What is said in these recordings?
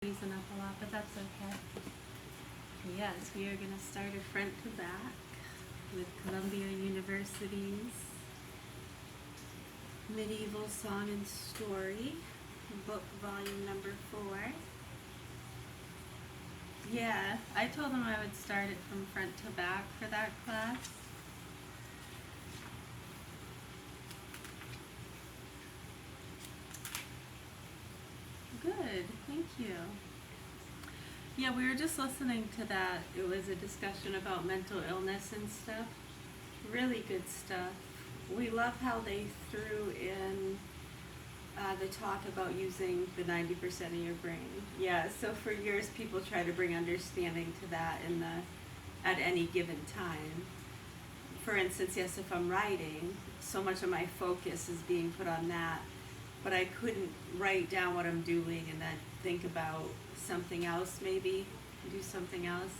Using up a lot, but that's okay. Yes, we are going to start a front to back with Columbia University's Medieval Song and Story, book volume number 4. Yeah, I told them I would start it from front to back for that class. Good, thank you. Yeah, we were just listening to that. It was a discussion about mental illness and stuff. Really good stuff. We love how they threw in the talk about using the 90% of your brain. Yeah, so for years people try to bring understanding to that at any given time. For instance, yes, if I'm writing, so much of my focus is being put on that, but I couldn't write down what I'm doing and then think about something else, maybe do something else.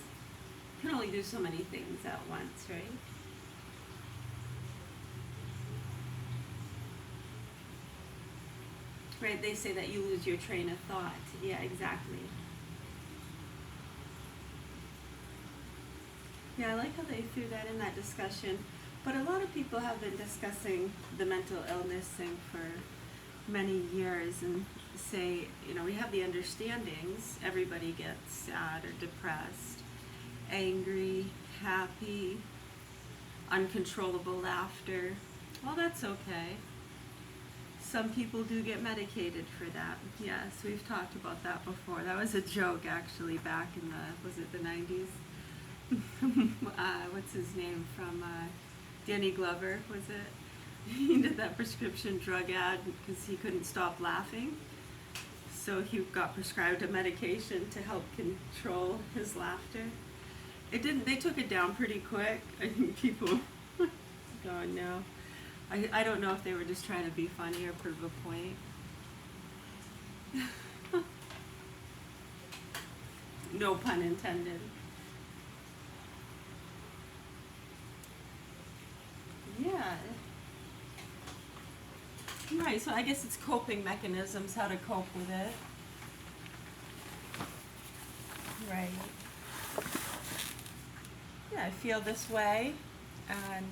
You can only do so many things at once, right? Right, they say that you lose your train of thought. Yeah, exactly. Yeah, I like how they threw that in that discussion. But a lot of people have been discussing the mental illness thing for many years and say, we have the understandings. Everybody gets sad or depressed, angry, happy, uncontrollable laughter. Well, that's okay. Some people do get medicated for that. Yes, we've talked about that before. That was a joke, actually, back in was it the 90s? What's his name from Danny Glover, was it? He did that prescription drug ad because he couldn't stop laughing. So he got prescribed a medication to help control his laughter. It didn't, they took it down pretty quick. I think people going, no. I don't know if they were just trying to be funny or prove a point. No pun intended. Yeah. Right, so I guess it's coping mechanisms, how to cope with it. Right. Yeah, I feel this way, and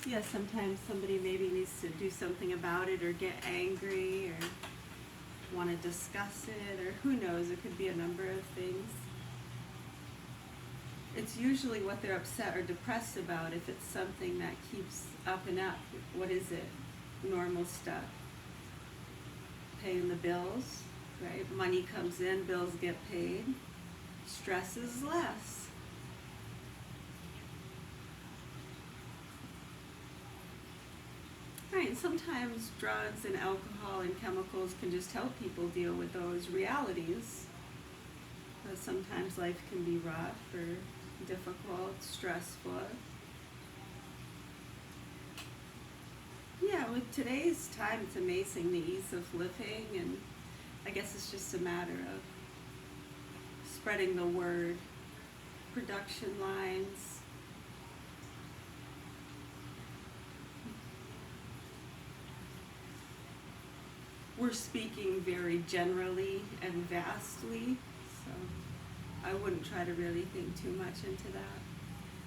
yeah, sometimes somebody maybe needs to do something about it or get angry or want to discuss it, or who knows, it could be a number of things. It's usually what they're upset or depressed about. If it's something that keeps up and up, what is it? Normal stuff. Paying the bills, right? Money comes in, bills get paid. Stress is less. Right, sometimes drugs and alcohol and chemicals can just help people deal with those realities. But sometimes life can be rough or difficult, stressful. Yeah, with today's time, it's amazing the ease of living, and I guess it's just a matter of spreading the word, production lines. We're speaking very generally and vastly, so I wouldn't try to really think too much into that.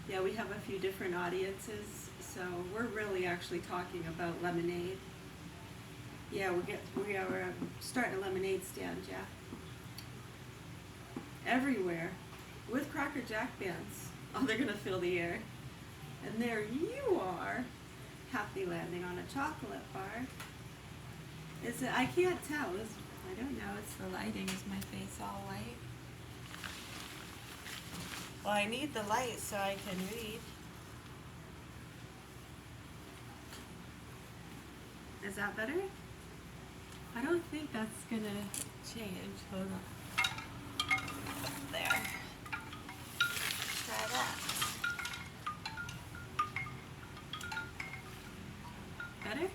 Yeah, we have a few different audiences, so we're really actually talking about lemonade. Yeah, we are starting a lemonade stand, yeah. Everywhere, with Cracker Jack bands. Oh, they're gonna fill the air. And there you are, happy landing on a chocolate bar. Is it? I can't tell. I don't know. It's the lighting. Is my face all white? Well, I need the light so I can read. Is that better? I don't think that's gonna change. Hold on. There. Try that. Better?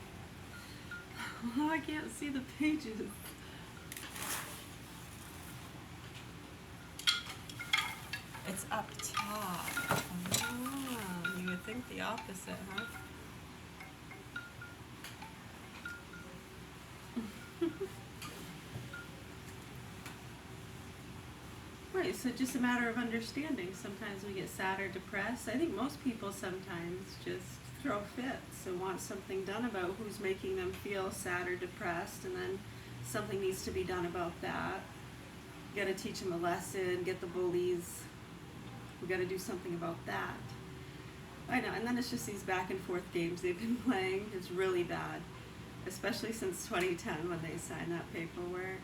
Oh, I can't see the pages. It's up top. Oh, you would think the opposite, huh? Right, so just a matter of understanding. Sometimes we get sad or depressed. I think most people sometimes just throw fits and want something done about who's making them feel sad or depressed, and then something needs to be done about that. You gotta teach them a lesson, get the bullies. We gotta do something about that. I know, and then it's just these back and forth games they've been playing. It's really bad, especially since 2010 when they signed that paperwork.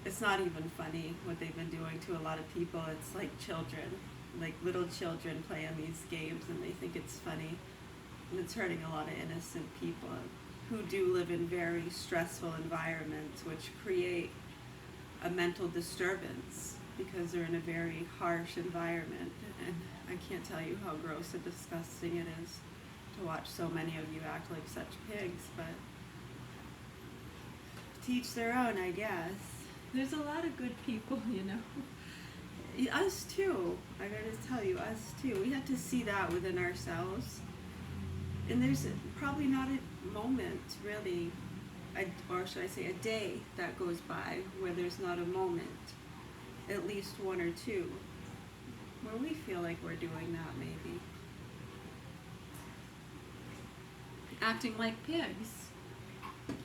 It's not even funny what they've been doing to a lot of people. It's like children, like little children playing these games, and they think it's funny. And it's hurting a lot of innocent people who do live in very stressful environments, which create a mental disturbance because they're in a very harsh environment. And I can't tell you how gross and disgusting it is to watch so many of you act like such pigs, but to each their own, I guess. There's a lot of good people, you know. Us too. I gotta tell you, us too. We have to see that within ourselves. And there's probably not a moment, really, or should I say a day that goes by where there's not a moment, at least one or two, where we feel like we're doing that maybe. Acting like pigs.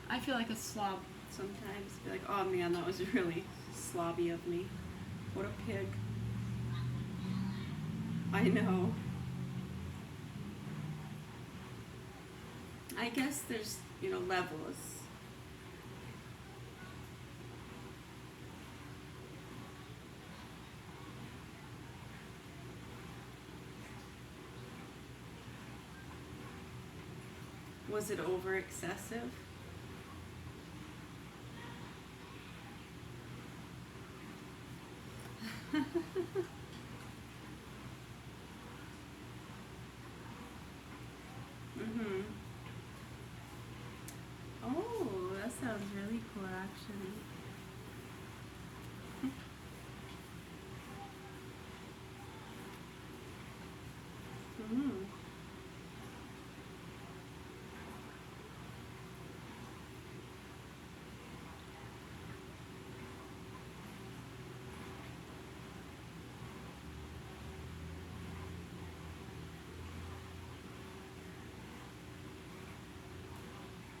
I feel like a slob sometimes. Be like, oh man, that was really slobby of me. What a pig. I know. I guess there's, you know, levels. Was it over excessive? Mhm. Oh, that sounds really cool, actually. Mhm.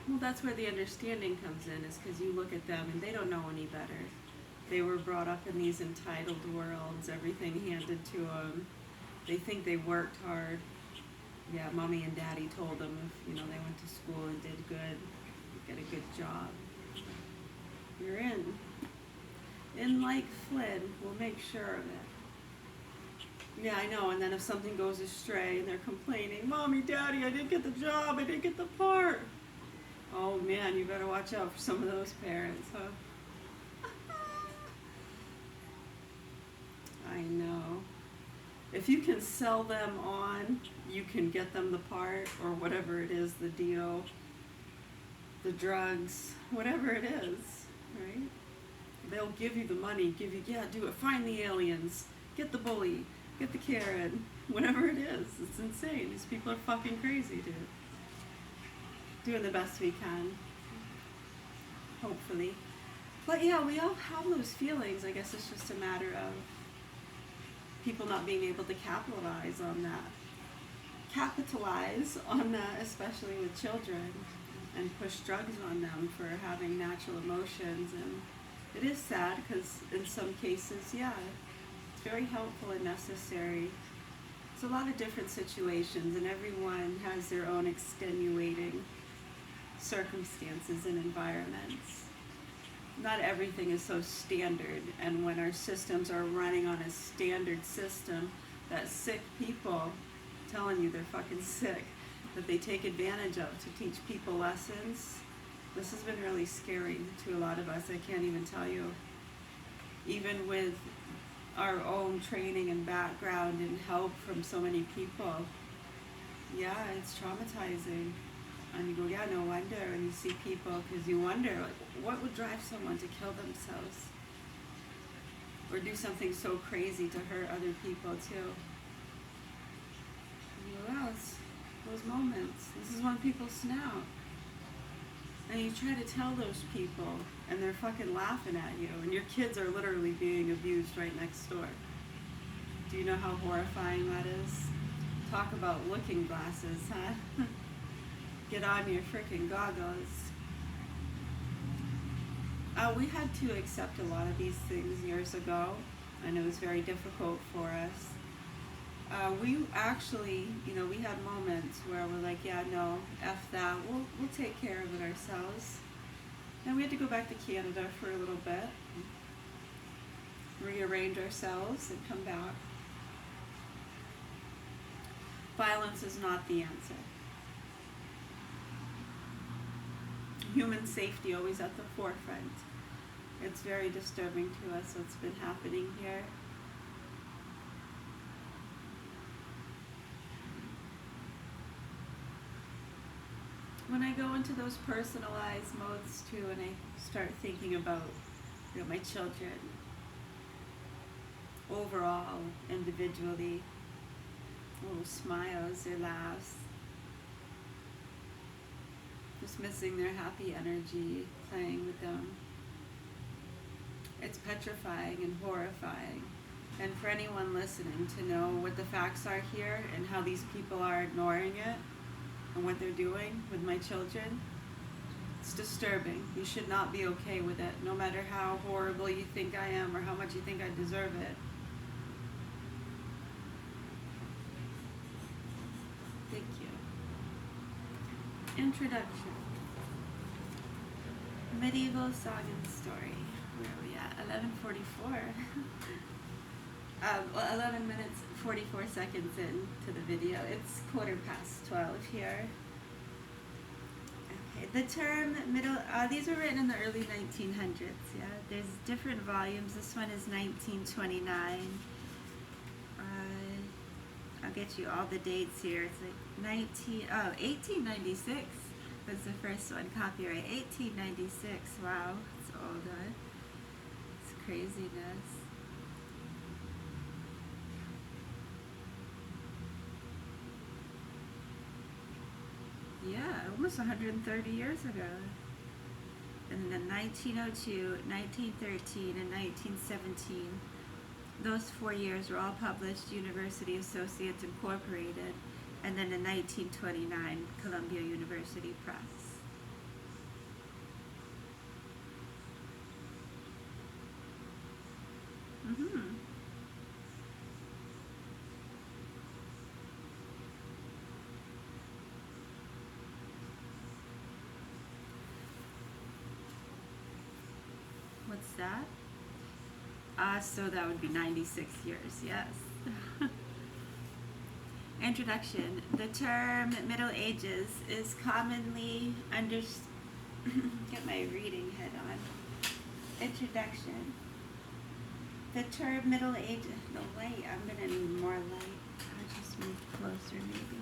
Well, that's where the understanding comes in, is because you look at them and they don't know any better. They were brought up in these entitled worlds, everything handed to them. They think they worked hard. Yeah, mommy and daddy told them if, you know, they went to school and did good, get a good job. You're in. In like Flynn, we'll make sure of it. Yeah, I know, and then if something goes astray and they're complaining, Mommy, Daddy, I didn't get the job, I didn't get the part. Oh man, you better watch out for some of those parents, huh? I know. If you can sell them on, you can get them the part, or whatever it is, the deal, the drugs, whatever it is, right? They'll give you the money, give you, yeah, do it, find the aliens, get the bully, get the Karen, whatever it is. It's insane. These people are fucking crazy, dude. Doing the best we can, hopefully. But yeah, we all have those feelings. I guess it's just a matter of people not being able to capitalize on that, especially with children, and push drugs on them for having natural emotions. And it is sad because in some cases, yeah, it's very helpful and necessary. It's a lot of different situations, and everyone has their own extenuating circumstances and environments. Not everything is so standard, and when our systems are running on a standard system, that sick people telling you they're fucking sick, that they take advantage of to teach people lessons, this has been really scary to a lot of us. I can't even tell you. Even with our own training and background and help from so many people, yeah, it's traumatizing. And you go, yeah, no wonder. And you see people, because you wonder, like, what would drive someone to kill themselves? Or do something so crazy to hurt other people, too? And you go, wow, it's those moments. This is when people snap. And you try to tell those people, and they're fucking laughing at you, and your kids are literally being abused right next door. Do you know how horrifying that is? Talk about looking glasses, huh? Get on your freaking goggles. We had to accept a lot of these things years ago, and it was very difficult for us. We actually, we had moments where we're like, yeah, no, F that, we'll take care of it ourselves. And we had to go back to Canada for a little bit, rearrange ourselves, and come back. Violence is not the answer. Human safety always at the forefront. It's very disturbing to us what's been happening here. When I go into those personalized modes too, and I start thinking about my children overall, individually, little smiles, their laughs, just missing their happy energy, playing with them. It's petrifying and horrifying. And for anyone listening to know what the facts are here and how these people are ignoring it and what they're doing with my children, it's disturbing. You should not be okay with it, no matter how horrible you think I am or how much you think I deserve it. Thank you. Introduction. Medieval song and story. Where are we at? 11:44. 11 minutes 44 seconds into the video. It's 12:15 here. Okay, the term these were written in the early 1900s. Yeah, there's different volumes. This one is 1929. I'll get you all the dates here. It's like 1896 was the first one, copyright 1896. Wow, it's old, huh? It's craziness. Yeah, almost 130 years ago. And then 1902, 1913, and 1917. Those 4 years were all published University Associates Incorporated, and then in 1929, Columbia University Press. What's that? So that would be 96 years, yes. Introduction. The term Middle Ages is commonly get my reading head on. Introduction. The term Middle Ages, the light, I'm going to need more light. I'll just move closer maybe.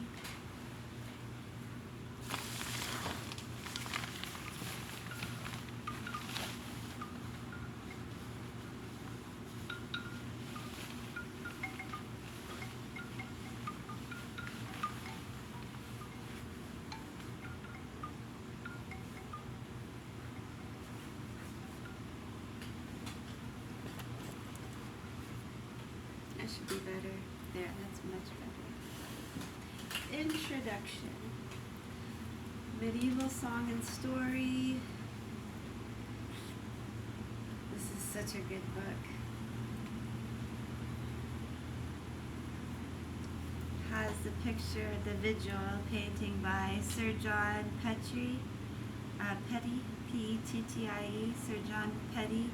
That should be better. There, that's much better. Introduction. Medieval song and story. This is such a good book. Has the picture, the visual painting by Sir John Petrie, Petty, P-E-T-T-I-E, Sir John Petty,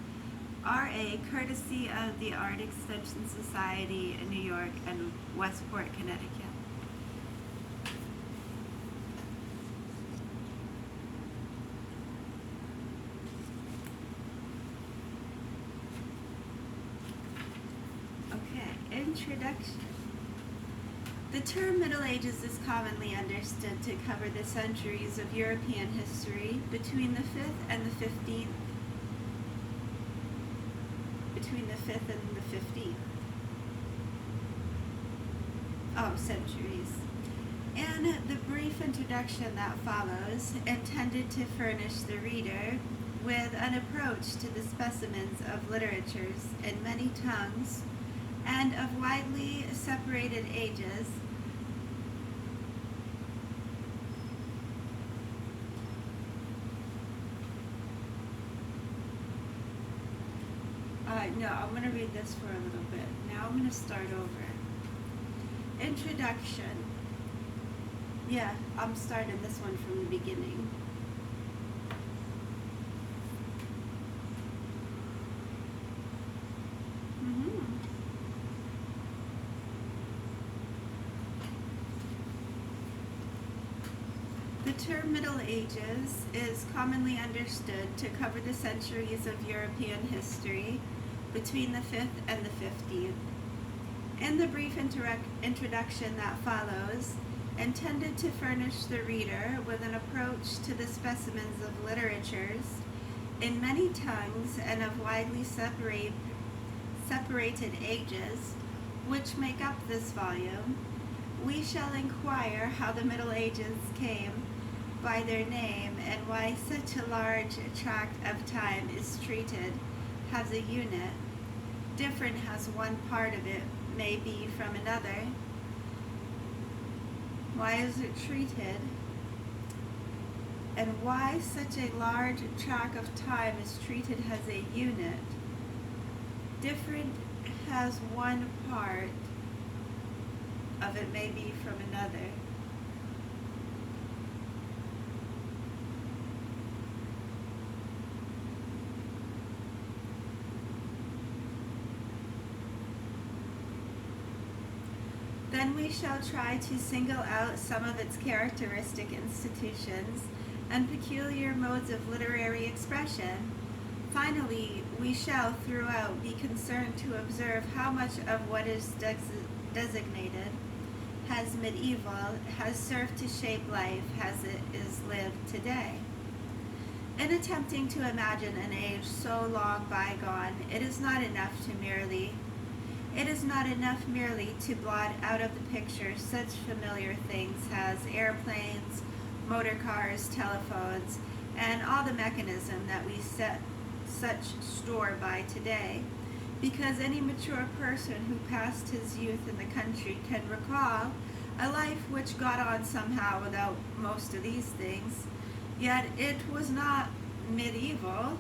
R.A., courtesy of the Art Extension Society in New York and Westport, Connecticut. Okay, introduction. The term Middle Ages is commonly understood to cover the centuries of European history between the 5th and the 15th. Between the 5th and the 15th. Oh, centuries. In the brief introduction that follows, intended to furnish the reader with an approach to the specimens of literatures in many tongues and of widely separated ages, no, I'm going to read this for a little bit. Now I'm going to start over. Introduction. Yeah, I'm starting this one from the beginning. The term Middle Ages is commonly understood to cover the centuries of European history between the 5th and the 15th. In the brief introduction that follows, intended to furnish the reader with an approach to the specimens of literatures in many tongues and of widely separated ages, which make up this volume, we shall inquire how the Middle Ages came by their name and why such a large tract of time is treated as a unit, different as one part of it may be from another. Why is it treated? And why such a large tract of time is treated as a unit, different as one part of it may be from another. Then we shall try to single out some of its characteristic institutions and peculiar modes of literary expression. Finally, we shall throughout be concerned to observe how much of what is designated as medieval has served to shape life as it is lived today. In attempting to imagine an age so long bygone, it is not enough merely to blot out of the picture such familiar things as airplanes, motor cars, telephones, and all the mechanism that we set such store by today, because any mature person who passed his youth in the country can recall a life which got on somehow without most of these things, yet it was not medieval.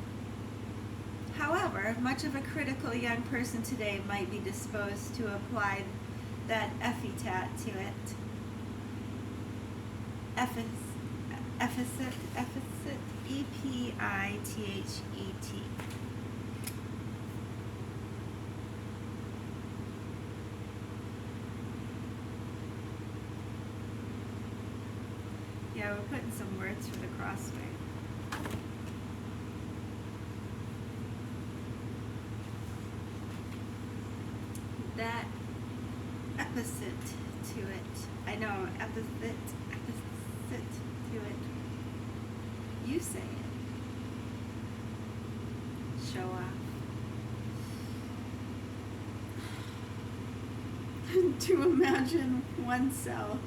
However, much of a critical young person today might be disposed to apply that epithet to it. Epithet, E-P-I-T-H-E-T. Yeah, we're putting some words for the crossword. That epithet to it. I know, epithet to it. You say it. Show off. To imagine oneself.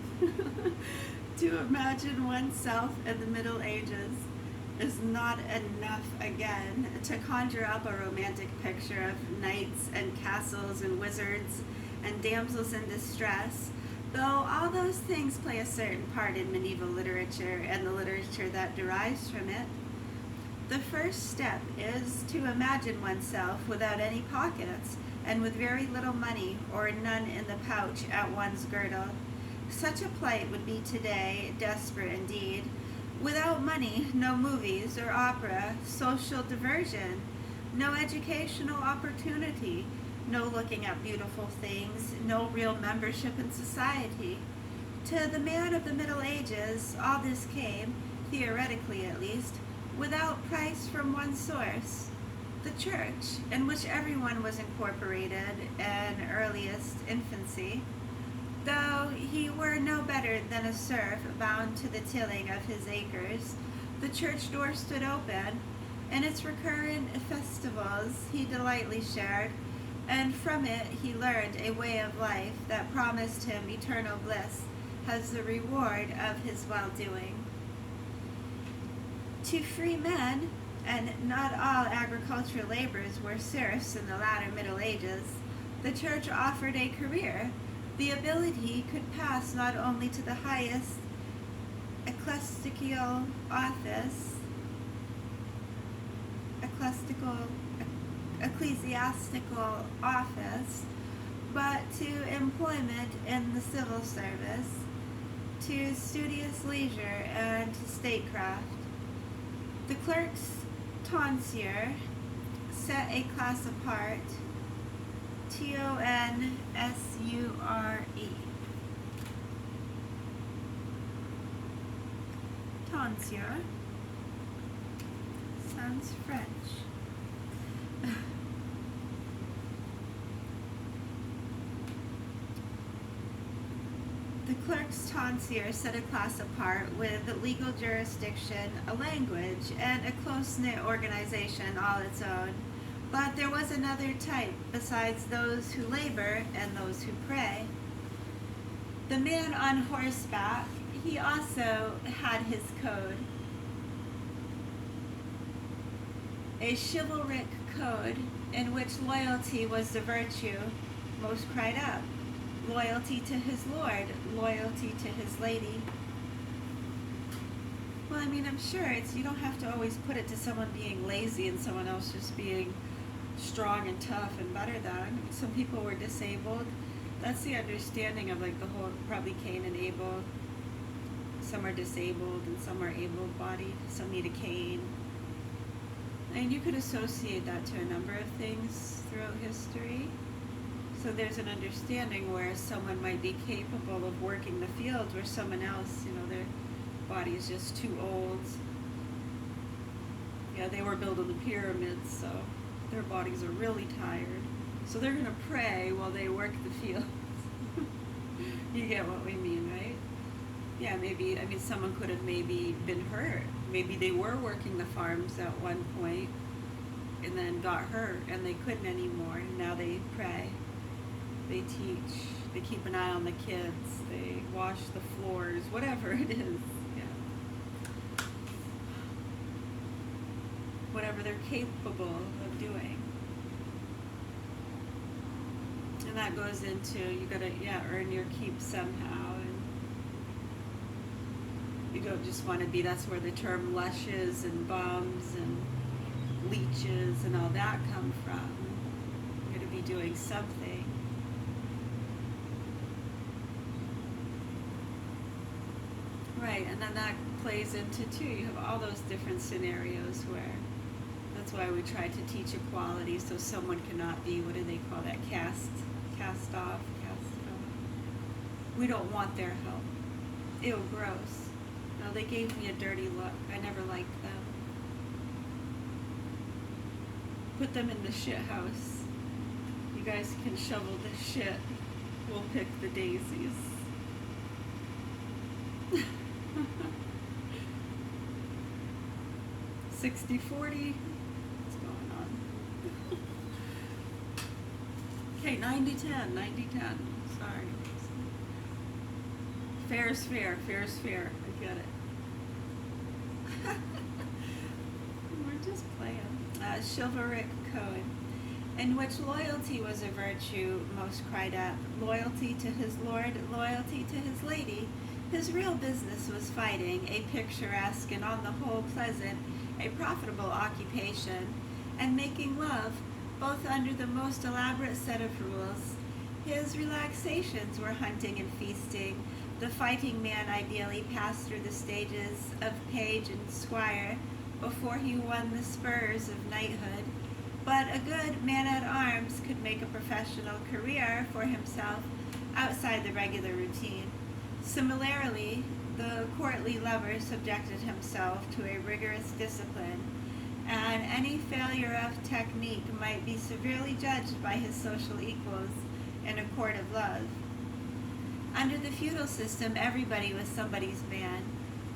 To imagine oneself in the Middle Ages is not enough, again, to conjure up a romantic picture of knights and castles and wizards and damsels in distress, though all those things play a certain part in medieval literature and the literature that derives from it. The first step is to imagine oneself without any pockets and with very little money or none in the pouch at one's girdle. Such a plight would be today desperate indeed. Without money, no movies or opera, social diversion, no educational opportunity, no looking at beautiful things, no real membership in society. To the man of the Middle Ages, all this came, theoretically at least, without price from one source, the church, in which everyone was incorporated in earliest infancy. Though he were no better than a serf bound to the tilling of his acres, the church door stood open. In its recurrent festivals he delightfully shared, and from it he learned a way of life that promised him eternal bliss has the reward of his well-doing. To free men, and not all agricultural laborers were serfs in the latter Middle Ages, the church offered a career. The ability could pass not only to the highest ecclesiastical office, but to employment in the civil service, to studious leisure, and to statecraft. The clerk's tonsure set a class apart, Tonsure. Tonsure sounds French. The clerk's tonsure set a class apart with legal jurisdiction, a language, and a close-knit organization all its own. But there was another type besides those who labor and those who pray. The man on horseback, he also had his code. A chivalric code in which loyalty was the virtue most cried out. Loyalty to his lord, loyalty to his lady. Well, I mean, I'm sure you don't have to always put it to someone being lazy and someone else just being strong and tough and better than. I mean, some people were disabled. That's the understanding of like the whole, probably Cain and Abel. Some are disabled and some are able-bodied. Some need a cane. And you could associate that to a number of things throughout history. So there's an understanding where someone might be capable of working the fields where someone else, their body is just too old. Yeah, they were building the pyramids, so their bodies are really tired. So they're going to pray while they work the fields. You get what we mean, right? Yeah, maybe, someone could have maybe been hurt. Maybe they were working the farms at one point and then got hurt and they couldn't anymore. And now they pray. They teach, they keep an eye on the kids, they wash the floors, whatever it is, yeah. Whatever they're capable of doing. And that goes into, you gotta, earn your keep somehow. And you don't just want to be, that's where the term lushes and bums and leeches and all that come from. You gotta be doing something. Right, and then that plays into too, you have all those different scenarios where, that's why we try to teach equality so someone cannot be, what do they call that, cast off. We don't want their help. Ew, gross. No, they gave me a dirty look. I never liked them. Put them in the shit house. You guys can shovel the shit. We'll pick the daisies. 60-40. What's going on? Okay, 90-10, 90-10. Sorry. Fair's fair, fair's fair. I get it. We're just playing. Chivalric code, in which loyalty was a virtue most cried out. Loyalty to his lord, loyalty to his lady. His real business was fighting, a picturesque and on the whole pleasant, a profitable occupation, and making love, both under the most elaborate set of rules. His relaxations were hunting and feasting. The fighting man ideally passed through the stages of page and squire before he won the spurs of knighthood. But a good man-at-arms could make a professional career for himself outside the regular routine. Similarly, the courtly lover subjected himself to a rigorous discipline, and any failure of technique might be severely judged by his social equals in a court of love. Under the feudal system, everybody was somebody's man,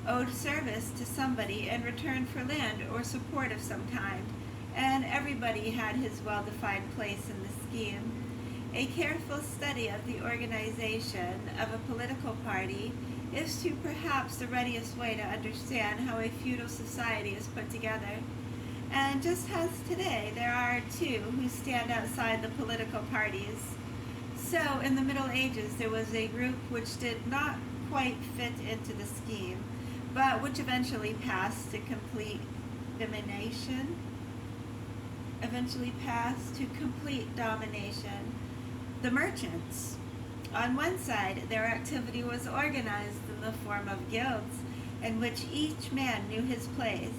owed service to somebody in return for land or support of some kind, and everybody had his well-defined place in the scheme. A careful study of the organization of a political party is to perhaps the readiest way to understand how a feudal society is put together. And just as today, there are two who stand outside the political parties. So, in the Middle Ages, there was a group which did not quite fit into the scheme, but which eventually passed to complete domination. The merchants. On one side, their activity was organized in the form of guilds, in which each man knew his place,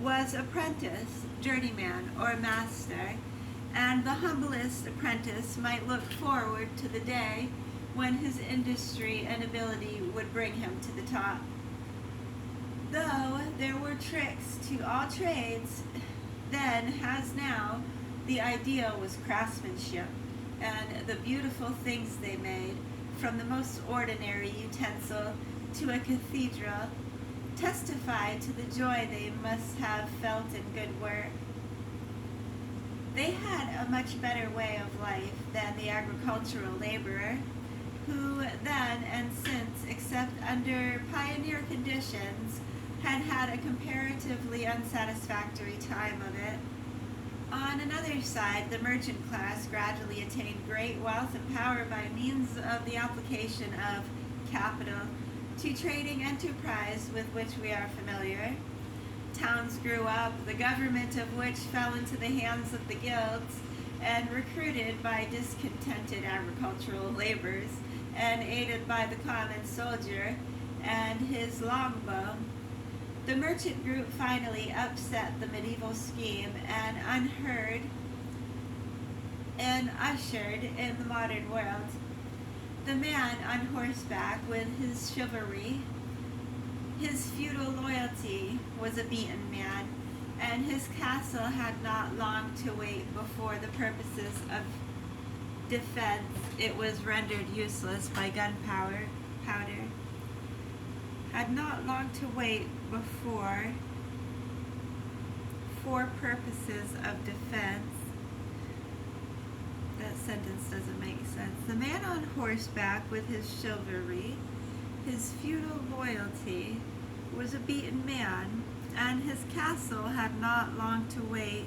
was apprentice, journeyman, or master, and the humblest apprentice might look forward to the day when his industry and ability would bring him to the top. Though there were tricks to all trades, then as now, the ideal was craftsmanship, and the beautiful things they made, from the most ordinary utensil to a cathedral, testified to the joy they must have felt in good work. They had a much better way of life than the agricultural laborer, who then and since, except under pioneer conditions, had had a comparatively unsatisfactory time of it. On another side, the merchant class gradually attained great wealth and power by means of the application of capital to trading enterprise with which we are familiar. Towns grew up, the government of which fell into the hands of the guilds, and recruited by discontented agricultural laborers, and aided by the common soldier and his longbow. The merchant group finally upset the medieval scheme and ushered in the modern world. The man on horseback with his chivalry, his feudal loyalty, was a beaten man, and his castle had not long to wait before the purposes of defense it was rendered useless by gunpowder. Had not long to wait before, for purposes of defense. That sentence doesn't make sense. The man on horseback with his chivalry, his feudal loyalty, was a beaten man, and his castle had not long to wait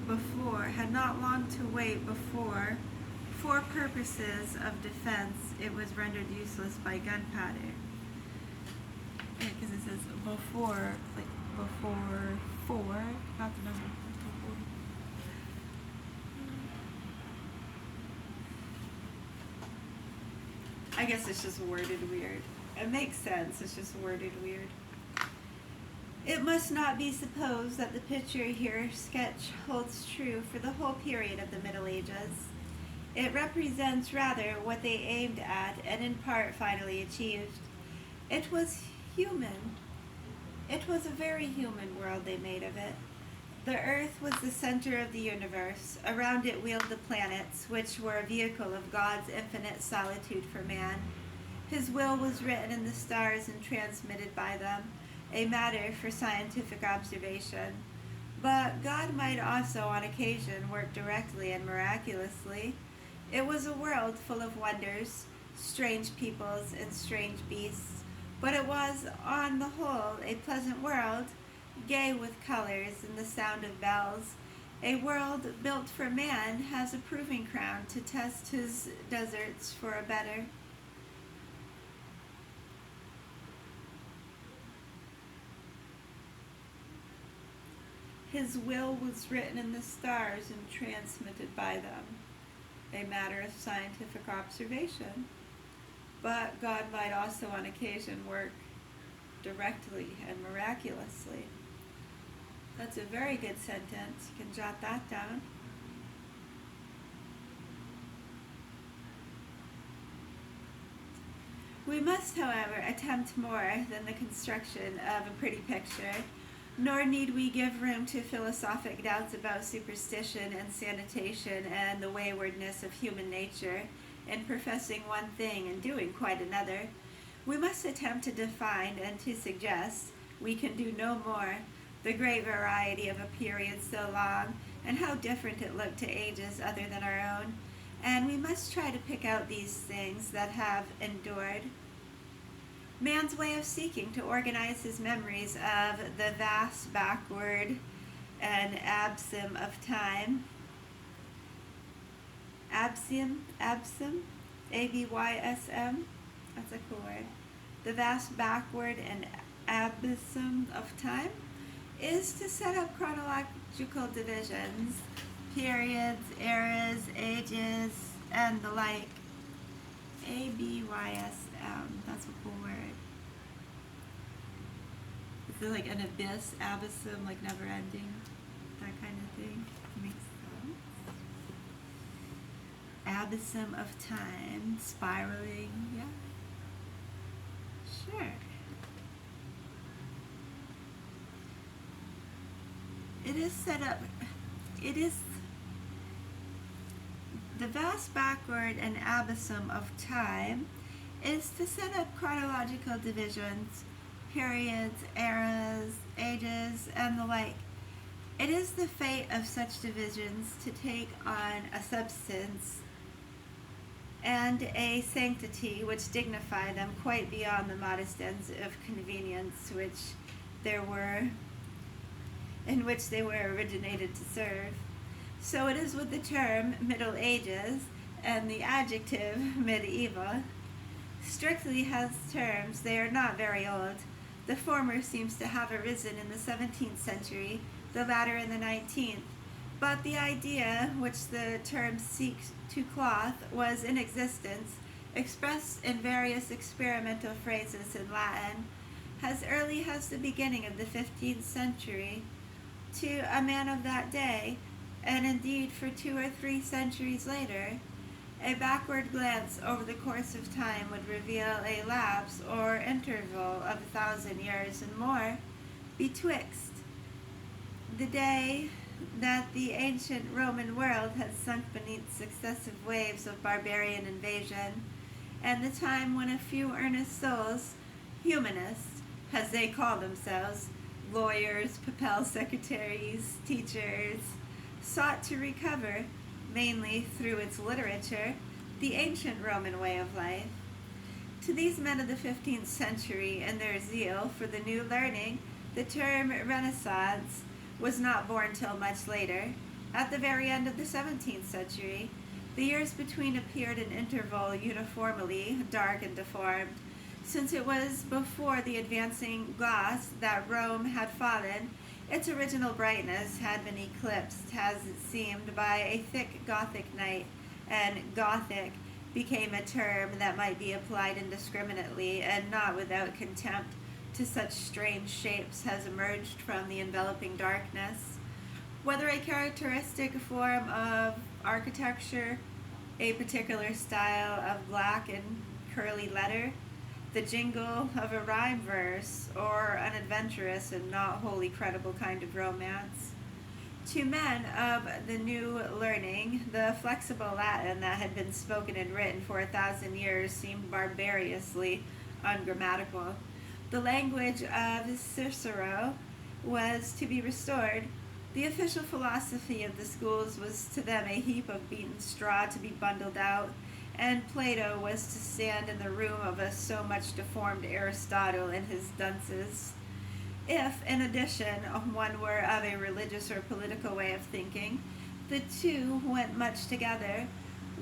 before, for purposes of defense, it was rendered useless by gunpowder. Yeah, because it says before, not the number. Before. I guess it's just worded weird. It makes sense, it's just worded weird. It must not be supposed that the picture here sketch holds true for the whole period of the Middle Ages. It represents rather what they aimed at and in part finally achieved. It was human. It was a very human world they made of it. The earth was the center of the universe. Around it wheeled the planets, which were a vehicle of God's infinite solitude for man. His will was written in the stars and transmitted by them, a matter for scientific observation. But God might also on occasion work directly and miraculously. It was a world full of wonders, strange peoples and strange beasts, but it was, on the whole, a pleasant world, gay with colors and the sound of bells. A world built for man has a proving ground to test his deserts for a better. His will was written in the stars and transmitted by them, a matter of scientific observation. But God might also on occasion work directly and miraculously. That's a very good sentence. You can jot that down. We must, however, attempt more than the construction of a pretty picture, nor need we give room to philosophic doubts about superstition and sanitation and the waywardness of human nature in professing one thing and doing quite another. We must attempt to define and to suggest, we can do no more, the great variety of a period so long and how different it looked to ages other than our own. And we must try to pick out these things that have endured. Man's way of seeking to organize his memories of the vast backward and absym of time. Absym, Abysm, that's a cool word. The vast backward and abysm of time is to set up chronological divisions, periods, eras, ages, and the like. Abysm, that's a cool word. Is it like an abyss, abysm, like never ending, that kind of thing? Makes sense. Abysm of time, spiraling, yeah. Sure. It is set up, it is the vast backward and abysm of time is to set up chronological divisions, periods, eras, ages, and the like. It is the fate of such divisions to take on a substance and a sanctity which dignify them quite beyond the modest ends of convenience in which they were originated to serve. So it is with the term Middle Ages and the adjective medieval. Strictly as terms, they are not very old. The former seems to have arisen in the 17th century, the latter in the 19th. But the idea which the term seeks to cloth was in existence, expressed in various experimental phrases in Latin, as early as the beginning of the 15th century. To a man of that day, and indeed for 2 or 3 centuries later, a backward glance over the course of time would reveal a lapse or interval of 1,000 years and more betwixt the day that the ancient Roman world had sunk beneath successive waves of barbarian invasion, and the time when a few earnest souls, humanists, as they call themselves, lawyers, papal secretaries, teachers, sought to recover, mainly through its literature, the ancient Roman way of life. To these men of the 15th century and their zeal for the new learning, the term Renaissance was not born till much later. At the very end of the 17th century, the years between appeared in interval uniformly dark and deformed, since it was before the advancing Goths that Rome had fallen. Its original brightness had been eclipsed, as it seemed, by a thick Gothic night, and Gothic became a term that might be applied indiscriminately and not without contempt to such strange shapes as emerged from the enveloping darkness. Whether a characteristic form of architecture, a particular style of black and curly letter, the jingle of a rhyme verse, or an adventurous and not wholly credible kind of romance. To men of the new learning, the flexible Latin that had been spoken and written for 1,000 years seemed barbarously ungrammatical. The language of Cicero was to be restored. The official philosophy of the schools was to them a heap of beaten straw to be bundled out, and Plato was to stand in the room of a so much deformed Aristotle and his dunces. If, in addition, one were of a religious or political way of thinking, the two went much together.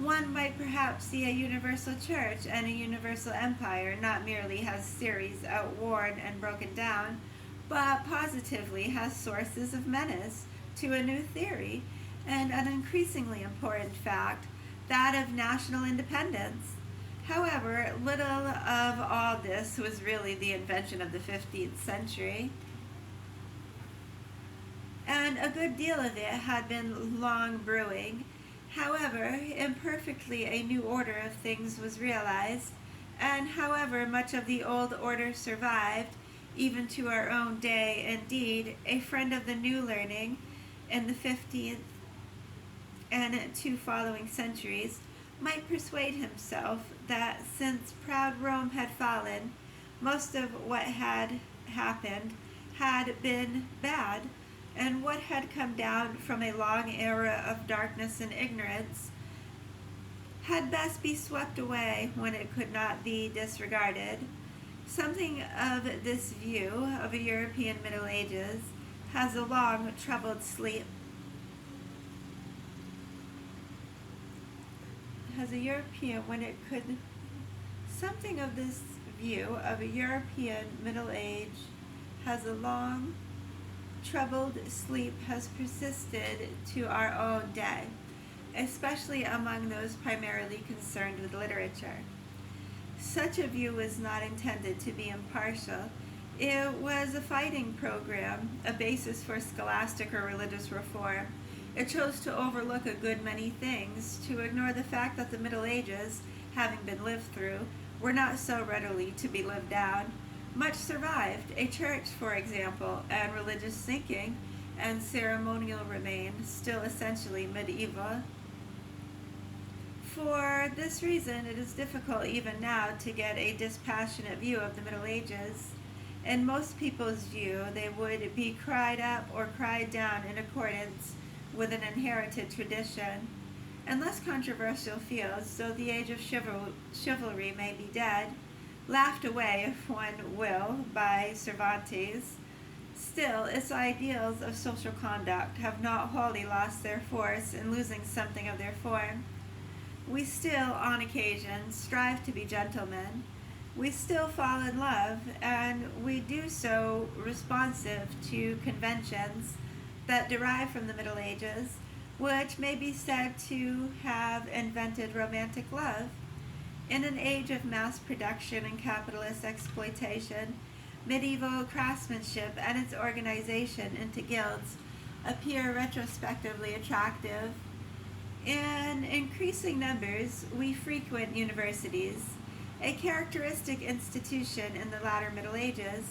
One might perhaps see a universal church and a universal empire not merely as series outworn and broken down, but positively as sources of menace to a new theory, and an increasingly important fact, that of national independence. However, little of all this was really the invention of the 15th century, and a good deal of it had been long brewing. However imperfectly a new order of things was realized, and however much of the old order survived, even to our own day, indeed, a friend of the new learning in the 15th and 2 following centuries might persuade himself that since proud Rome had fallen, most of what had happened had been bad, and what had come down from a long era of darkness and ignorance had best be swept away when it could not be disregarded. Something of this view of a European Middle Ages has a long, troubled sleep. Has a European when it could. Something of this view of a European Middle Age has a long, troubled sleep has persisted to our own day, especially among those primarily concerned with literature. Such a view was not intended to be impartial. It was a fighting program, a basis for scholastic or religious reform. It chose to overlook a good many things, to ignore the fact that the Middle Ages, having been lived through, were not so readily to be lived down. Much survived, a church, for example, and religious thinking and ceremonial remained still essentially medieval. For this reason, it is difficult even now to get a dispassionate view of the Middle Ages. In most people's view, they would be cried up or cried down in accordance with an inherited tradition. In less controversial fields, though the age of chivalry may be dead, laughed away, if one will, by Cervantes, still its ideals of social conduct have not wholly lost their force in losing something of their form. We still, on occasion, strive to be gentlemen. We still fall in love, and we do so responsive to conventions that derive from the Middle Ages, which may be said to have invented romantic love. In an age of mass production and capitalist exploitation, medieval craftsmanship and its organization into guilds appear retrospectively attractive. In increasing numbers, we frequent universities, a characteristic institution in the latter Middle Ages,